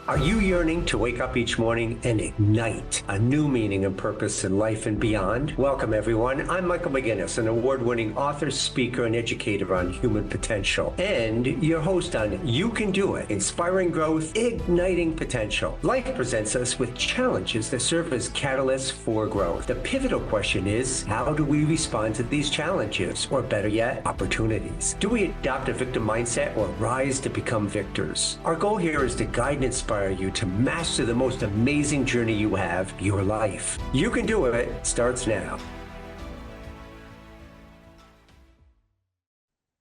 Are you yearning to wake up each morning and ignite a new meaning and purpose in life and beyond? Welcome, everyone. I'm Michael McGinnis, an award-winning author, speaker, and educator on human potential, and your host on You Can Do It, Inspiring Growth, Igniting Potential. Life presents us with challenges that serve as catalysts for growth. The pivotal question is, how do we respond to these challenges, or better yet, opportunities? Do we adopt a victim mindset or rise to become victors? Our goal here is to guide and inspire you to master the most amazing journey you have, your life. You Can Do It starts now.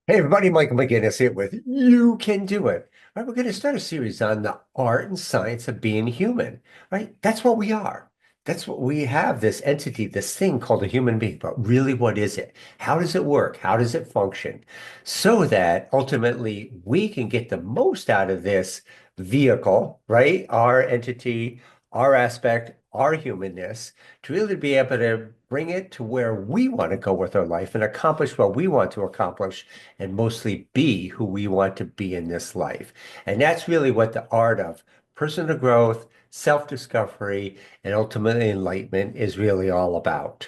Hey everybody, Michael McGinnis here with You Can Do It. All right, we're going to start a series on the art and science of being human, right? That's what we are. That's what we have, this entity, this thing called a human being. But really, what is it? How does it work? How does it function? So that ultimately we can get the most out of this vehicle, right? Our entity, our aspect, our humanness, to really be able to bring it to where we want to go with our life and accomplish what we want to accomplish and mostly be who we want to be in this life. And that's really what the art of personal growth, self-discovery, and ultimately enlightenment is really all about.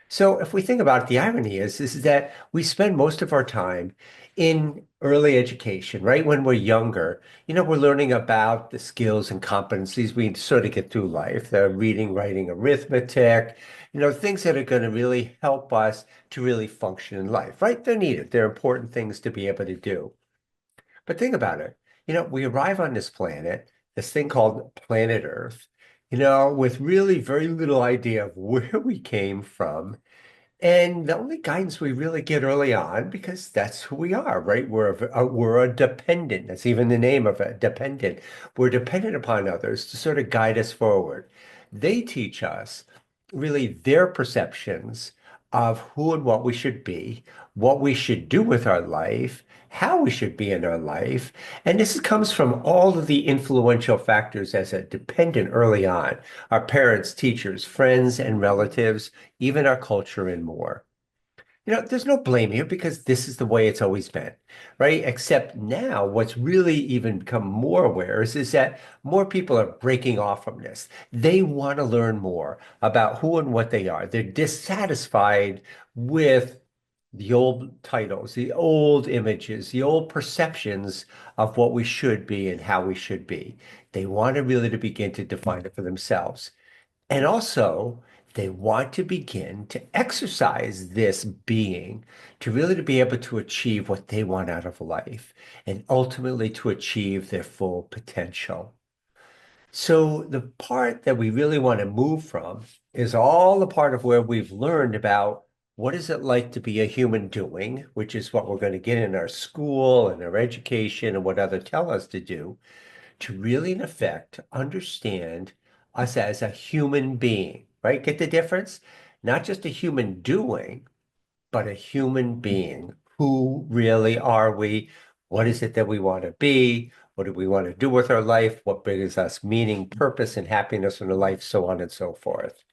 So if we think about it, the irony is that we spend most of our time in early education, right? When we're younger, we're learning about the skills and competencies we sort of get through life, the reading, writing, arithmetic, things that are going to really help us to really function in life, right? They're needed. They're important things to be able to do. But think about it. We arrive on this planet, this thing called planet Earth, with really very little idea of where we came from and the only guidance we really get early on, because that's who we are, right? We're a dependent. That's even the name of it, dependent. We're dependent upon others to sort of guide us forward. They teach us really their perceptions of who and what we should be, what we should do with our life, how we should be in our life. And this comes from all of the influential factors as a dependent early on, our parents, teachers, friends, and relatives, even our culture and more. There's no blame here because this is the way it's always been, right? Except now, what's really even become more aware is that more people are breaking off from this. They want to learn more about who and what they are. They're dissatisfied with the old titles, the old images, the old perceptions of what we should be and how we should be. They want to really to begin to define it for themselves. And also, they want to begin to exercise this being to really to be able to achieve what they want out of life and ultimately to achieve their full potential. So the part that we really want to move from is all the part of where we've learned about what is it like to be a human doing, which is what we're going to get in our school and our education and what others tell us to do to really, in effect, understand us as a human being, right? Get the difference? Not just a human doing, but a human being. Who really are we? What is it that we want to be? What do we want to do with our life? What brings us meaning, purpose, and happiness in our life, so on and so forth.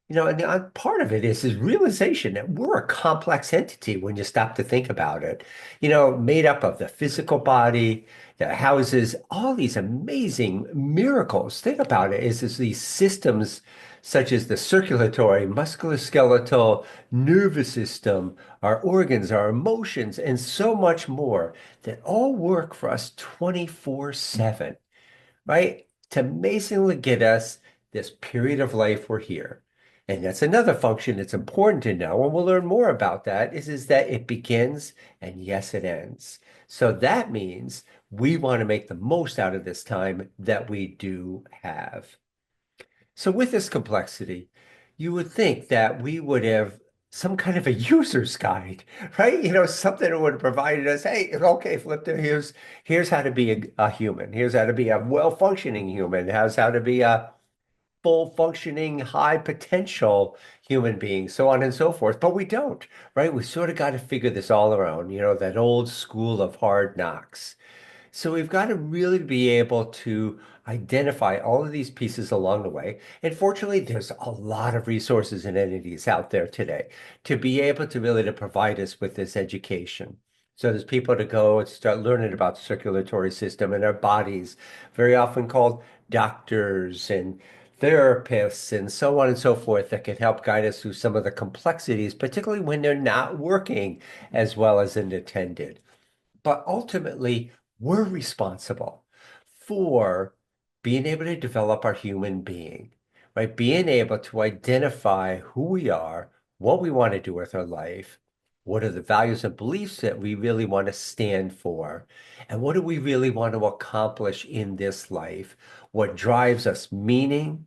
And part of it is realization that we're a complex entity when you stop to think about it. Made up of the physical body that houses all these amazing miracles. Think about it, is these systems such as the circulatory, musculoskeletal, nervous system, our organs, our emotions, and so much more that all work for us 24/7, right? To amazingly get us this period of life we're here. And that's another function that's important to know, and we'll learn more about that, is that it begins and yes, it ends. So that means we want to make the most out of this time that we do have. So with this complexity, you would think that we would have some kind of a user's guide, right? Something that would have provided us, hey, okay, flip to here's how to be a human. Here's how to be a well-functioning human. Here's how to be a full functioning, high potential human being, so on and so forth. But we don't, right? We sort of got to figure this all around, that old school of hard knocks. So we've got to really be able to identify all of these pieces along the way. And fortunately, there's a lot of resources and entities out there today to be able to really to provide us with this education. So there's people to go and start learning about the circulatory system and our bodies, very often called doctors and therapists and so on and so forth that can help guide us through some of the complexities, particularly when they're not working as well as intended. But ultimately, we're responsible for being able to develop our human being, right? Being able to identify who we are, what we want to do with our life, what are the values and beliefs that we really want to stand for, and what do we really want to accomplish in this life? What drives us meaning,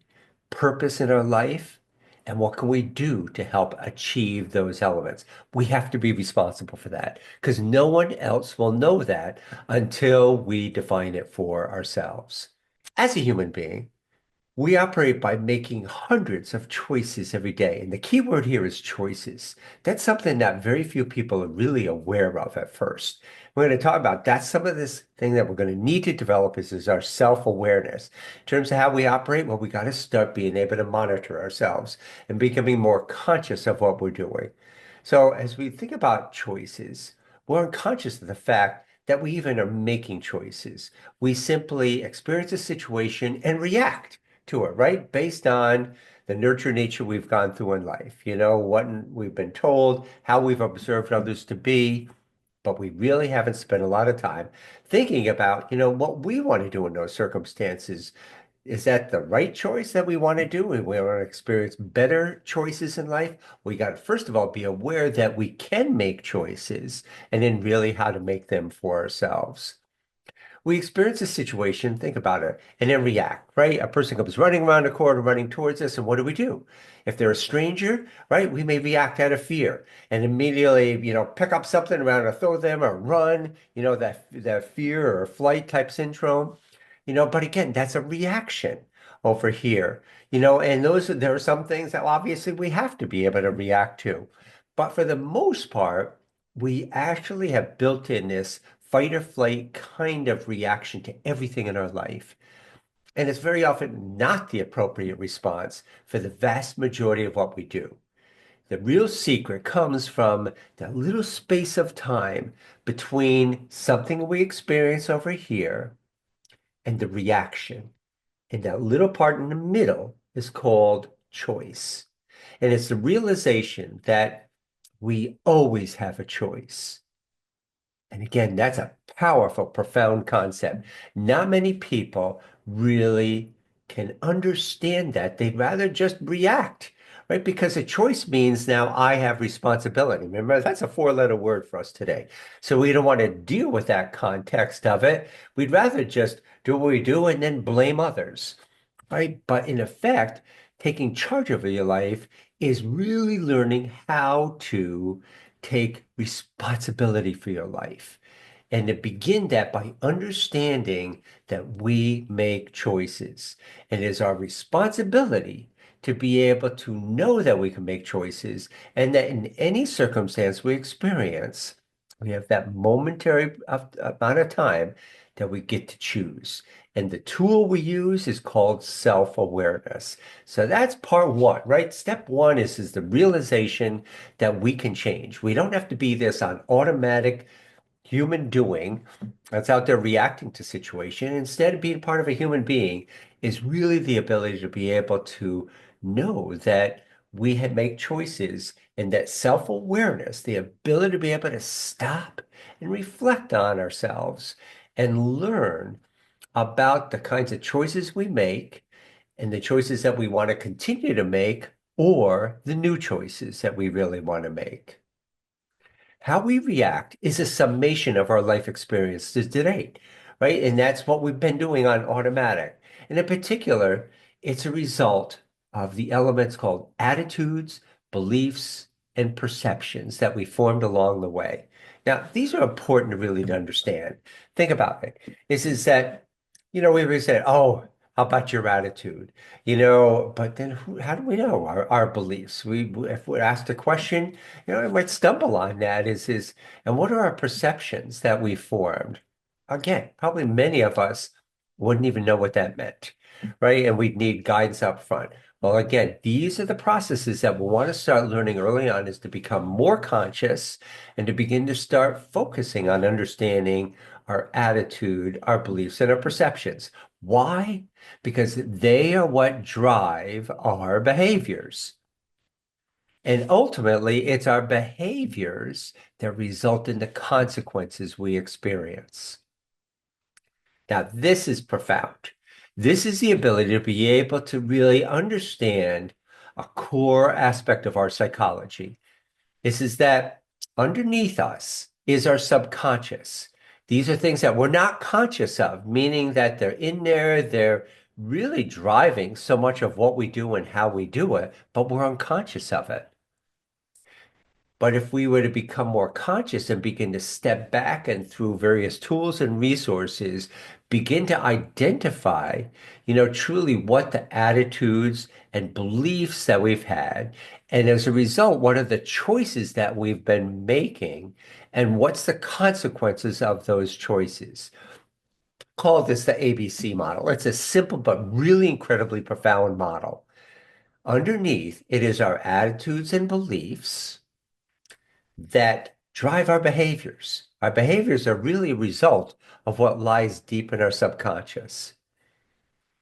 purpose in our life, and what can we do to help achieve those elements? We have to be responsible for that because no one else will know that until we define it for ourselves. As a human being, we operate by making hundreds of choices every day. And the key word here is choices. That's something that very few people are really aware of at first. We're going to talk about that's some of this thing that we're going to need to develop is our self-awareness. In terms of how we operate, well, we got to start being able to monitor ourselves and becoming more conscious of what we're doing. So as we think about choices, we're unconscious of the fact that we even are making choices. We simply experience a situation and react to it, right? Based on the nurture nature we've gone through in life, what we've been told, how we've observed others to be, but we really haven't spent a lot of time thinking about, what we want to do in those circumstances. Is that the right choice that we want to do? And we want to experience better choices in life. We got to, first of all, be aware that we can make choices and then really how to make them for ourselves. We experience a situation, think about it, and then react, right? A person comes running around a corner, running towards us, and what do? If they're a stranger, right, we may react out of fear and immediately, pick up something around or throw them or run, that fear or flight type syndrome, but again, that's a reaction over here, and there are some things that obviously we have to be able to react to. But for the most part, we actually have built in this fight or flight kind of reaction to everything in our life. And it's very often not the appropriate response for the vast majority of what we do. The real secret comes from that little space of time between something we experience over here and the reaction. And that little part in the middle is called choice. And it's the realization that we always have a choice. And again, that's a powerful, profound concept. Not many people really can understand that. They'd rather just react, right? Because a choice means now I have responsibility. Remember, that's a four-letter word for us today. So we don't want to deal with that context of it. We'd rather just do what we do and then blame others, right? But in effect, taking charge of your life is really learning how to take responsibility for your life. And to begin that by understanding that we make choices. And it is our responsibility to be able to know that we can make choices and that in any circumstance we experience, we have that momentary amount of time that we get to choose. And the tool we use is called self-awareness. So that's part one, right? Step one is the realization that we can change. We don't have to be this on automatic human doing that's out there reacting to situation. Instead of being part of a human being is really the ability to be able to know that make choices and that self-awareness, the ability to be able to stop and reflect on ourselves and learn about the kinds of choices we make and the choices that we want to continue to make or the new choices that we really want to make. How we react is a summation of our life experiences to date, right? And that's what we've been doing on automatic. And in particular, it's a result of the elements called attitudes, beliefs, and perceptions that we formed along the way. Now, these are important to really to understand. Think about it. This is that, we always say, oh, how about your attitude? But then how do we know our beliefs? If we're asked a question, I might stumble on that and what are our perceptions that we formed? Again, probably many of us wouldn't even know what that meant, right? And we'd need guidance up front. Well, again, these are the processes that we'll want to start learning early on is to become more conscious and to begin to start focusing on understanding our attitude, our beliefs, and our perceptions. Why? Because they are what drive our behaviors. And ultimately, it's our behaviors that result in the consequences we experience. Now, this is profound. This is the ability to be able to really understand a core aspect of our psychology. This is that underneath us is our subconscious. These are things that we're not conscious of, meaning that they're in there, they're really driving so much of what we do and how we do it, but we're unconscious of it. But if we were to become more conscious and begin to step back and through various tools and resources, begin to identify, truly what the attitudes and beliefs that we've had, and as a result, what are the choices that we've been making, and what's the consequences of those choices? Call this the ABC model. It's a simple but really incredibly profound model. Underneath, it is our attitudes and beliefs that drive our behaviors. Our behaviors are really a result of what lies deep in our subconscious.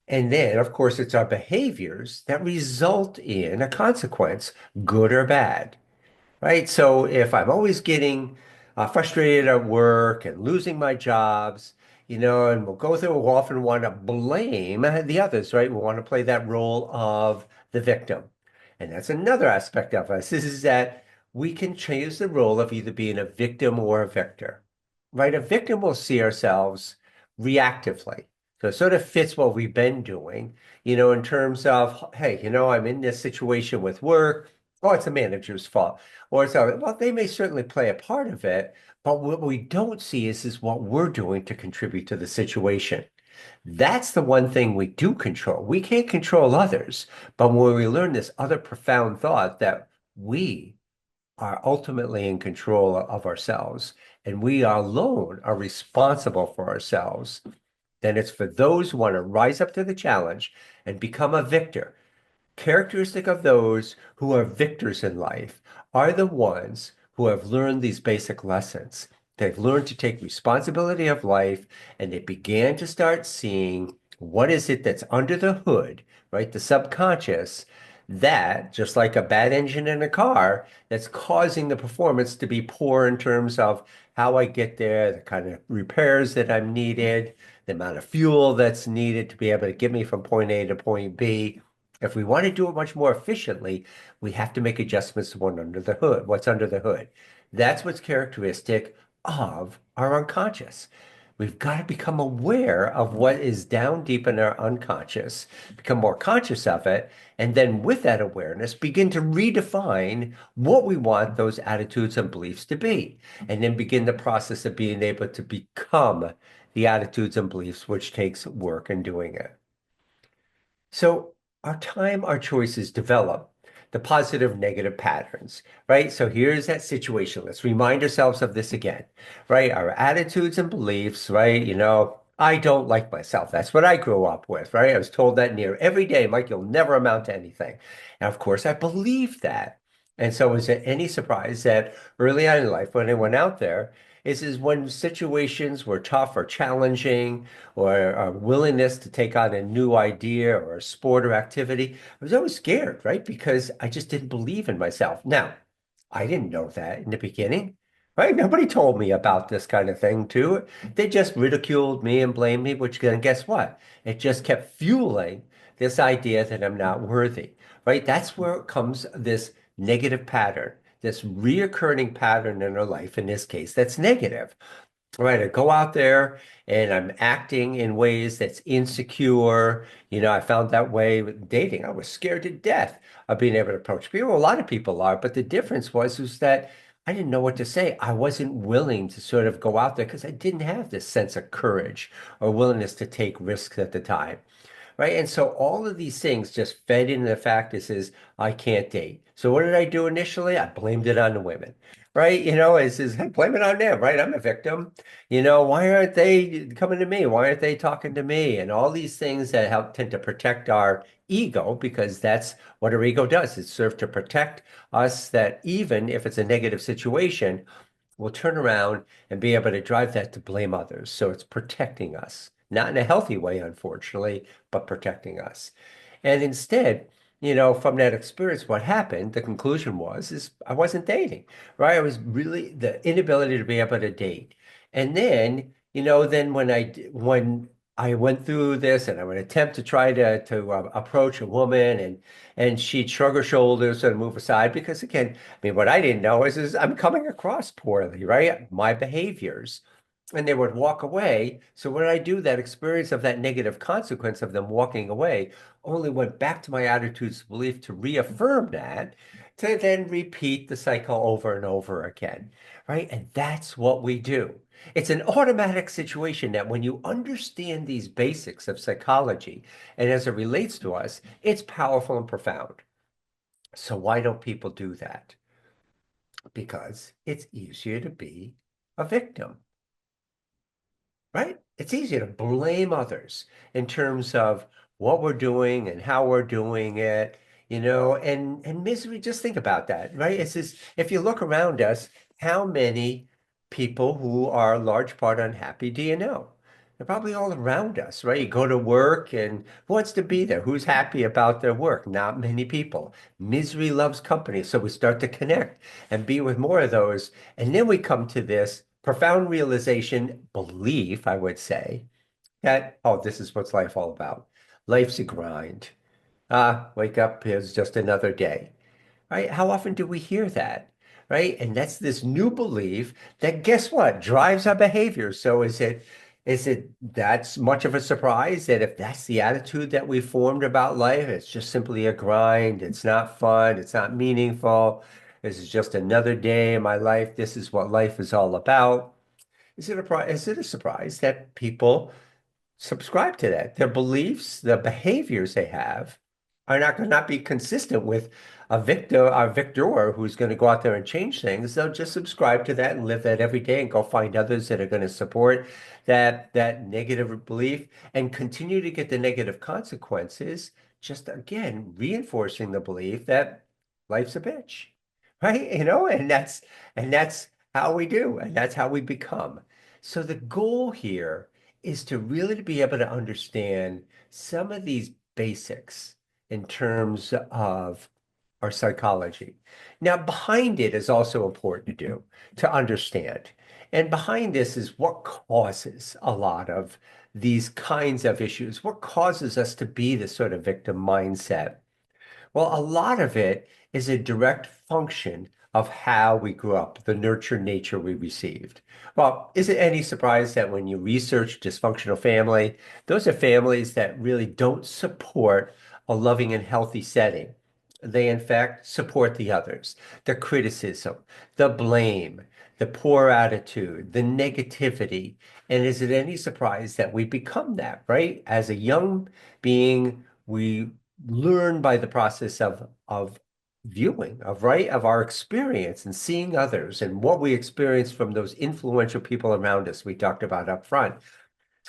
And then, of course, it's our behaviors that result in a consequence, good or bad, right? So if I'm always getting frustrated at work and losing my jobs, and we'll go through, we'll often want to blame the others, right? We want to play that role of the victim. And that's another aspect of us. This is that we can choose the role of either being a victim or a victor, right? A victim will see ourselves reactively. So it sort of fits what we've been doing, in terms of, hey, I'm in this situation with work. Oh, it's the manager's fault. Or so, well, they may certainly play a part of it, but what we don't see is what we're doing to contribute to the situation. That's the one thing we do control. We can't control others, but when we learn this other profound thought that we are ultimately in control of ourselves and we alone are responsible for ourselves, then it's for those who want to rise up to the challenge and become a victor. Characteristic of those who are victors in life are the ones who have learned these basic lessons. They've learned to take responsibility of life and they began to start seeing what is it that's under the hood, right? The subconscious, that just like a bad engine in a car, that's causing the performance to be poor in terms of how I get there, the kind of repairs that I'm needed, the amount of fuel that's needed to be able to get me from point A to point B. If we want to do it much more efficiently, we have to make adjustments to what's under the hood. That's what's characteristic of our unconscious. We've got to become aware of what is down deep in our unconscious, become more conscious of it, and then with that awareness, begin to redefine what we want those attitudes and beliefs to be, and then begin the process of being able to become the attitudes and beliefs, which takes work in doing it. So our time, our choices develop the positive, negative patterns, right? So here's that situation. Let's remind ourselves of this again, right? Our attitudes and beliefs, right? I don't like myself. That's what I grew up with, right? I was told that near every day, Mike, you'll never amount to anything. And of course, I believed that. And so is it any surprise that early on in life, when I went out there, is when situations were tough or challenging, or a willingness to take on a new idea or a sport or activity, I was always scared, right? Because I just didn't believe in myself. Now, I didn't know that in the beginning, right? Nobody told me about this kind of thing too. They just ridiculed me and blamed me, which then guess what? It just kept fueling this idea that I'm not worthy, right? That's where it comes this negative pattern, this reoccurring pattern in our life, in this case, that's negative. Right, I go out there and I'm acting in ways that's insecure. I found that way with dating. I was scared to death of being able to approach people. A lot of people are, but the difference was that I didn't know what to say. I wasn't willing to sort of go out there because I didn't have this sense of courage or willingness to take risks at the time. Right. And so all of these things just fed into the fact is I can't date. So what did I do initially? I blamed it on the women. right? Is hey, blame it on them, right? I'm a victim. Why aren't they coming to me? Why aren't they talking to me? And all these things that help tend to protect our ego, because that's what our ego does. It serves to protect us, that even if it's a negative situation, we'll turn around and be able to drive that to blame others. So it's protecting us, not in a healthy way, unfortunately, but protecting us. And instead, from that experience, what happened, the conclusion is I wasn't dating, right? I was really the inability to be able to date. And then, then when I went through this and I would attempt to try to approach a woman, and she'd shrug her shoulders and move aside because again, I mean, what I didn't know is I'm coming across poorly, right? My behaviors. And they would walk away. So what did I do? That experience of that negative consequence of them walking away only went back to my attitudes of belief to reaffirm that, to then repeat the cycle over and over again, right? And that's what we do. It's an automatic situation that when you understand these basics of psychology and as it relates to us, it's powerful and profound. So why don't people do that? Because it's easier to be a victim, right? It's easier to blame others in terms of what we're doing and how we're doing it, and misery. Just think about that, right? It's just, if you look around us, how many people who are a large part unhappy do you know? They're probably all around us, right? You go to work and who wants to be there? Who's happy about their work? Not many people. Misery loves company. So we start to connect and be with more of those. And then we come to this profound realization, belief, I would say, that, oh, this is what's life all about. Life's a grind. Wake up, here's just another day, right? How often do we hear that, right? And that's this new belief that guess what? Drives our behavior. So is it that's much of a surprise that if that's the attitude that we formed about life, it's just simply a grind, it's not fun, it's not meaningful. This is just another day in my life. This is what life is all about. Is it a surprise that people subscribe to that? Their beliefs, the behaviors they have are not going to not be consistent with a victor who's going to go out there and change things. They'll just subscribe to that and live that every day and go find others that are going to support that negative belief and continue to get the negative consequences, just again reinforcing the belief that life's a bitch. Right? And that's how we do, and that's how we become. So the goal here is to really be able to understand some of these basics in terms of our psychology. Now, behind it is also important to understand. And behind this is what causes a lot of these kinds of issues. What causes us to be this sort of victim mindset? Well, a lot of it is a direct function of how we grew up, the nurture nature we received. Well, is it any surprise that when you research dysfunctional family, those are families that really don't support a loving and healthy setting. They, in fact, support the others, the criticism, the blame, the poor attitude, the negativity. And is it any surprise that we become that, right? As a young being, we learn by the process of viewing, of our experience and seeing others and what we experience from those influential people around us we talked about up front.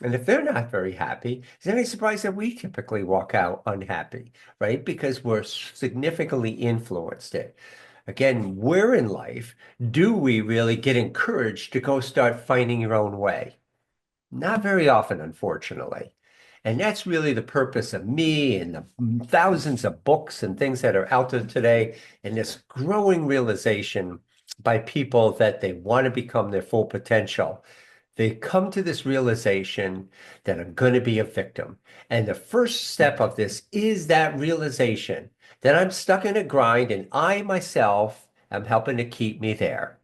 And if they're not very happy, is it any surprise that we typically walk out unhappy, right? Because we're significantly influenced it. Again, where in life do we really get encouraged to go start finding your own way? Not very often, unfortunately. And that's really the purpose of me and the thousands of books and things that are out there today, and this growing realization by people that they want to become their full potential. They come to this realization that I'm going to be a victim. And the first step of this is that realization that I'm stuck in a grind and I myself am helping to keep me there.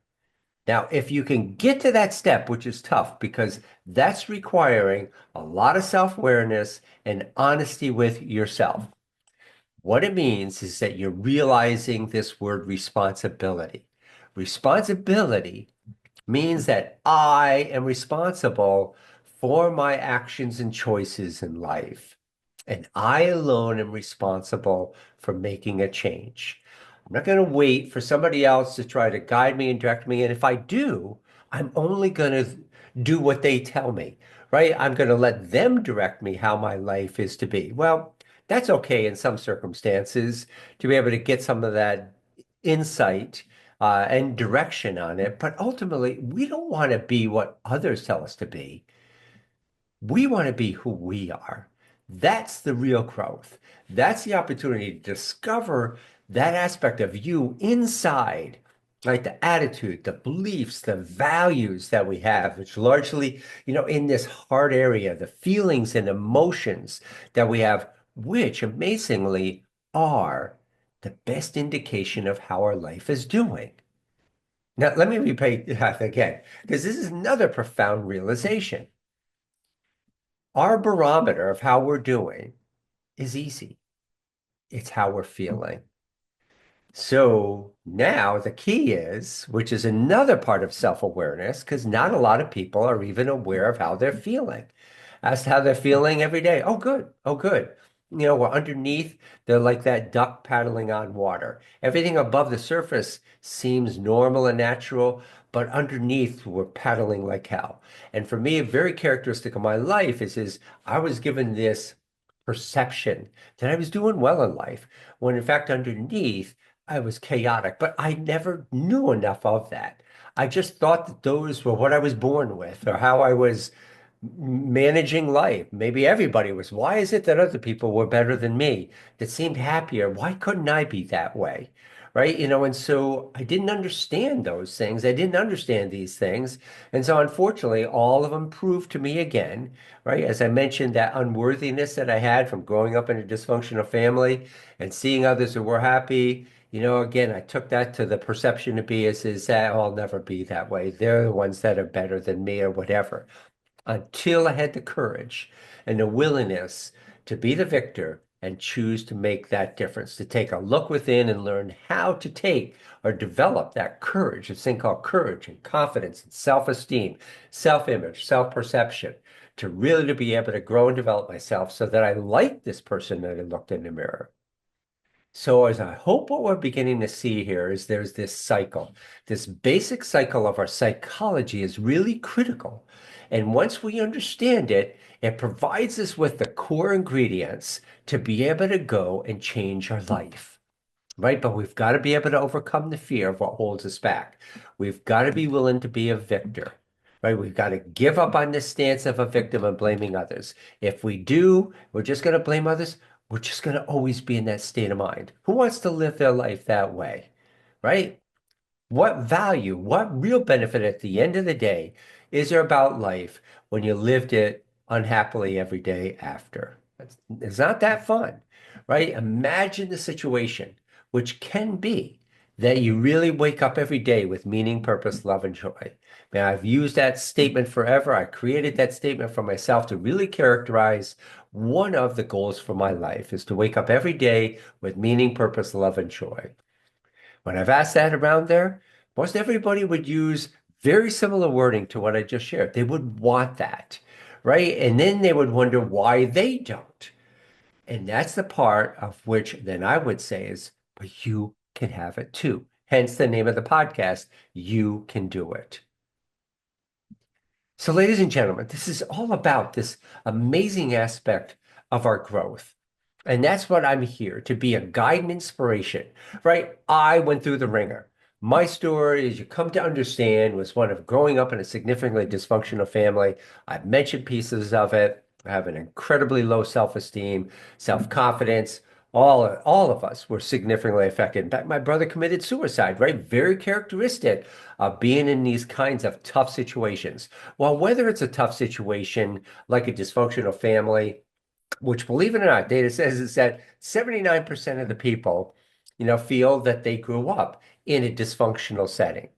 Now, if you can get to that step, which is tough because that's requiring a lot of self-awareness and honesty with yourself. What it means is that you're realizing this word responsibility. Responsibility means that I am responsible for my actions and choices in life. And I alone am responsible for making a change. I'm not going to wait for somebody else to try to guide me and direct me. And if I do, I'm only going to do what they tell me, right? I'm going to let them direct me how my life is to be. Well, that's okay in some circumstances to be able to get some of that insight and direction on it. But ultimately, we don't want to be what others tell us to be. We want to be who we are. That's the real growth. That's the opportunity to discover that aspect of you inside, right? The attitude, the beliefs, the values that we have, which largely, in this heart area, the feelings and emotions that we have, which amazingly are the best indication of how our life is doing. Now, let me repeat that again, because this is another profound realization. Our barometer of how we're doing is easy. It's how we're feeling. So now the key is, which is another part of self-awareness, because not a lot of people are even aware of how they're feeling. As to how they're feeling every day. Oh, good. Oh, good. We're underneath, they're like that duck paddling on water. Everything above the surface seems normal and natural, but underneath, we're paddling like hell. And for me, a very characteristic of my life is I was given this perception that I was doing well in life, when in fact, underneath, I was chaotic, but I never knew enough of that. I just thought that those were what I was born with or how I was managing life. Maybe everybody was. Why is it that other people were better than me, that seemed happier? Why couldn't I be that way? Right? And so I didn't understand those things. I didn't understand these things. And so unfortunately, all of them proved to me again, right? As I mentioned, that unworthiness that I had from growing up in a dysfunctional family and seeing others who were happy. Again, I took that to the perception to be is that I'll never be that way. They're the ones that are better than me or whatever. Until I had the courage and the willingness to be the victor and choose to make that difference, to take a look within and learn how to take or develop that courage, this thing called courage and confidence and self-esteem, self-image, self-perception, to really to be able to grow and develop myself so that I like this person that I looked in the mirror. So as I hope what we're beginning to see here is there's this cycle. This basic cycle of our psychology is really critical. And once we understand it, it provides us with the core ingredients to be able to go and change our life, right? But we've got to be able to overcome the fear of what holds us back. We've got to be willing to be a victor, right? We've got to give up on this stance of a victim and blaming others. If we do, we're just going to blame others. We're just going to always be in that state of mind. Who wants to live their life that way, right? What value, what real benefit at the end of the day is there about life when you lived it unhappily every day after? It's not that fun, right? Imagine the situation, which can be that you really wake up every day with meaning, purpose, love, and joy. Man, I've used that statement forever. I created that statement for myself to really characterize one of the goals for my life is to wake up every day with meaning, purpose, love, and joy. When I've asked that around there, most everybody would use very similar wording to what I just shared. They would want that, right? And then they would wonder why they don't. And that's the part of which then I would say is, but you can have it too. Hence the name of the podcast, You Can Do It. So, ladies and gentlemen, this is all about this amazing aspect of our growth. And that's what I'm here to be a guide and inspiration, right? I went through the ringer. My story, as you come to understand, was one of growing up in a significantly dysfunctional family. I've mentioned pieces of it. I have an incredibly low self-esteem, self-confidence. All of us were significantly affected. In fact, my brother committed suicide, right? Very characteristic of being in these kinds of tough situations. Well, whether it's a tough situation like a dysfunctional family, which believe it or not, data says is that 79% of the people, feel that they grew up in a dysfunctional setting,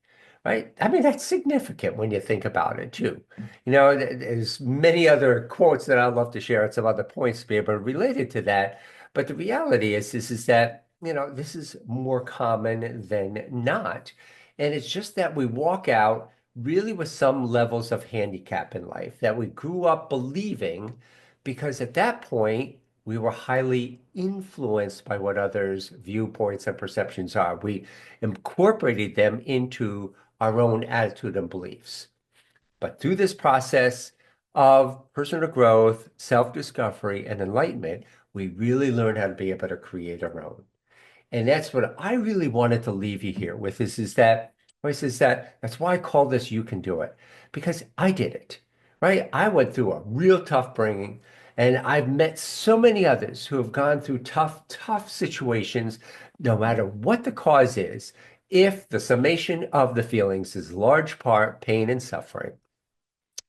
right? I mean, that's significant when you think about it too. There's many other quotes that I'd love to share at some other points to be able to relate it to that. But the reality is that, this is more common than not. And it's just that we walk out really with some levels of handicap in life that we grew up believing because at that point, we were highly influenced by what others' viewpoints and perceptions are. We incorporated them into our own attitude and beliefs. But through this process of personal growth, self-discovery, and enlightenment, we really learn how to be able to create our own. And that's what I really wanted to leave you here with that's why I call this You Can Do It, because I did it, right? I went through a real tough bringing, and I've met so many others who have gone through tough, tough situations, no matter what the cause is. If the summation of the feelings is large part pain and suffering,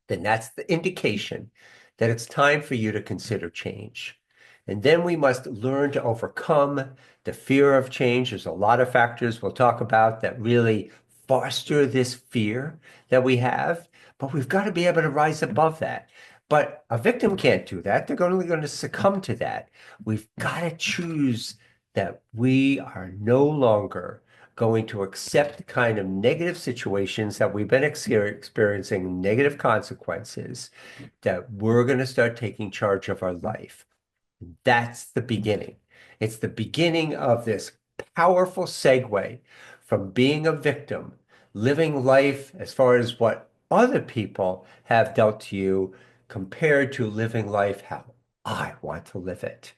then that's the indication that it's time for you to consider change. And then we must learn to overcome the fear of change. There's a lot of factors we'll talk about that really foster this fear that we have, but we've got to be able to rise above that. But a victim can't do that. They're only going to succumb to that. We've got to choose that we are no longer going to accept the kind of negative situations that we've been experiencing, negative consequences, that we're going to start taking charge of our life. That's the beginning. It's the beginning of this powerful segue from being a victim, living life as far as what other people have dealt to you, compared to living life how I want to live it.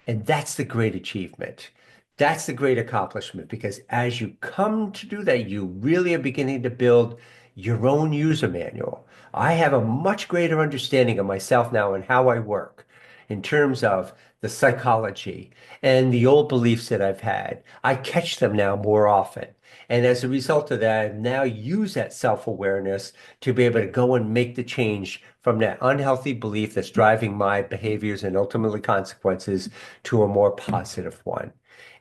And that's the great achievement. That's the great accomplishment, because as you come to do that, you really are beginning to build your own user manual. I have a much greater understanding of myself now and how I work in terms of the psychology and the old beliefs that I've had. I catch them now more often. And as a result of that, I now use that self-awareness to be able to go and make the change from that unhealthy belief that's driving my behaviors and ultimately consequences to a more positive one.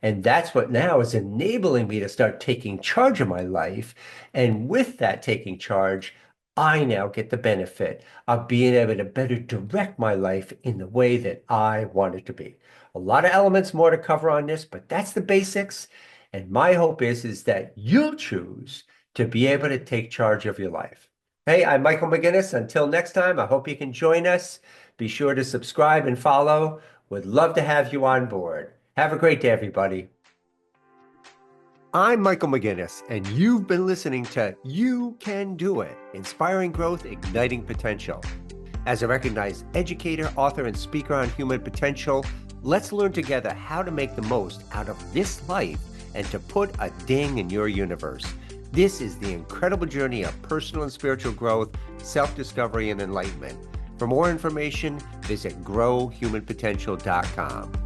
And that's what now is enabling me to start taking charge of my life. And with that taking charge, I now get the benefit of being able to better direct my life in the way that I want it to be. A lot of elements more to cover on this, but that's the basics. And my hope is that you'll choose to be able to take charge of your life. Hey, I'm Michael McGinnis. Until next time, I hope you can join us. Be sure to subscribe and follow. Would love to have you on board. Have a great day, everybody. I'm Michael McGinnis, and you've been listening to You Can Do It, Inspiring Growth, Igniting Potential. As a recognized educator, author, and speaker on human potential, let's learn together how to make the most out of this life and to put a ding in your universe. This is the incredible journey of personal and spiritual growth, self-discovery, and enlightenment. For more information, visit growhumanpotential.com.